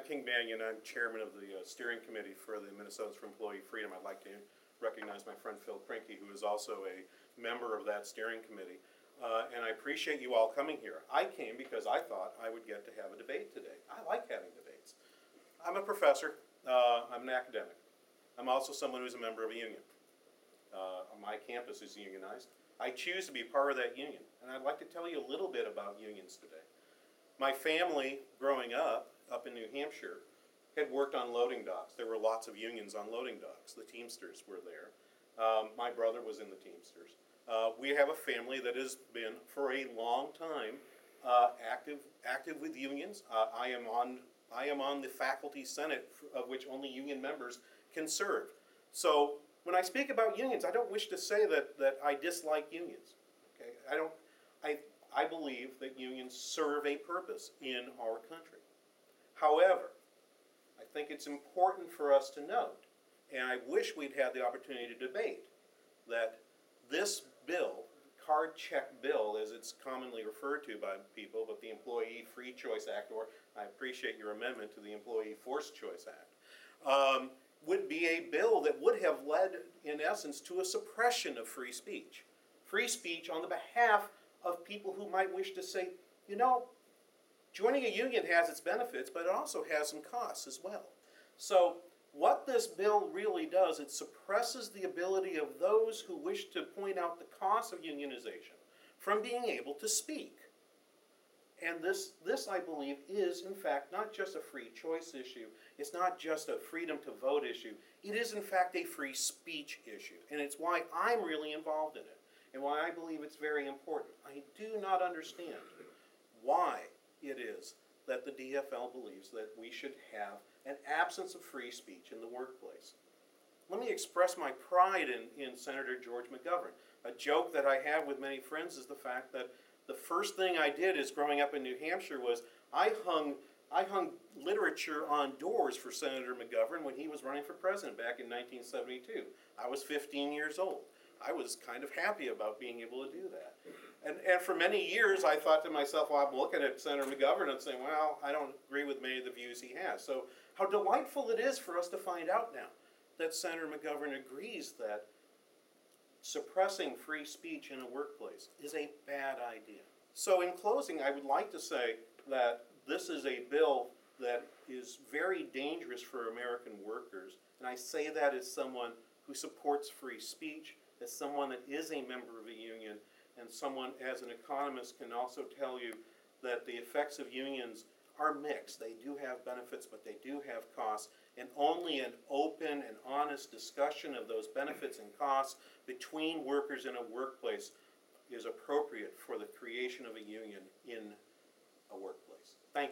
King Banian. I'm chairman of the steering committee for the Minnesotans for Employee Freedom. I'd like to recognize my friend Phil Krinke, who is also a member of that steering committee. And I appreciate you all coming here. I came because I thought I would get to have a debate today. I like having debates. I'm a professor. I'm an academic. I'm also someone who's a member of a union. My campus is unionized. I choose to be part of that union. And I'd like to tell you a little bit about unions today. My family, growing up in New Hampshire, had worked on loading docks. There were lots of unions on loading docks. The Teamsters were there. My brother was in the Teamsters. We have a family that has been, for a long time, active with unions. I am on the faculty senate, of which only union members can serve. So when I speak about unions, I don't wish to say that I dislike unions. Okay? I believe that unions serve a purpose in our country. However, I think it's important for us to note, and I wish we'd had the opportunity to debate, that this bill, card check bill as it's commonly referred to by people, but the Employee Free Choice Act, or I appreciate your amendment to the Employee Forced Choice Act, would be a bill that would have led, in essence, to a suppression of free speech. Free speech on the behalf of people who might wish to say, you know, joining a union has its benefits, but it also has some costs as well. So what this bill really does, it suppresses the ability of those who wish to point out the costs of unionization from being able to speak. And this, I believe, is, in fact, not just a free choice issue. It's not just a freedom to vote issue. It is, in fact, a free speech issue. And it's why I'm really involved in it, and why I believe it's very important. I do not understand why it is that the DFL believes that we should have an absence of free speech in the workplace. Let me express my pride in Senator George McGovern. A joke that I have with many friends is the fact that the first thing I did as growing up in New Hampshire was I hung literature on doors for Senator McGovern when he was running for president back in 1972. I was 15 years old. I was kind of happy about being able to do that. And for many years, I thought to myself, well, I'm looking at Senator McGovern and saying, well, I don't agree with many of the views he has. So how delightful it is for us to find out now that Senator McGovern agrees that suppressing free speech in a workplace is a bad idea. So in closing, I would like to say that this is a bill that is very dangerous for American workers. And I say that as someone who supports free speech, as someone that is a member of a union, and someone as an economist can also tell you that the effects of unions are mixed. They do have benefits, but they do have costs, and only an open and honest discussion of those benefits and costs between workers in a workplace is appropriate for the creation of a union in a workplace.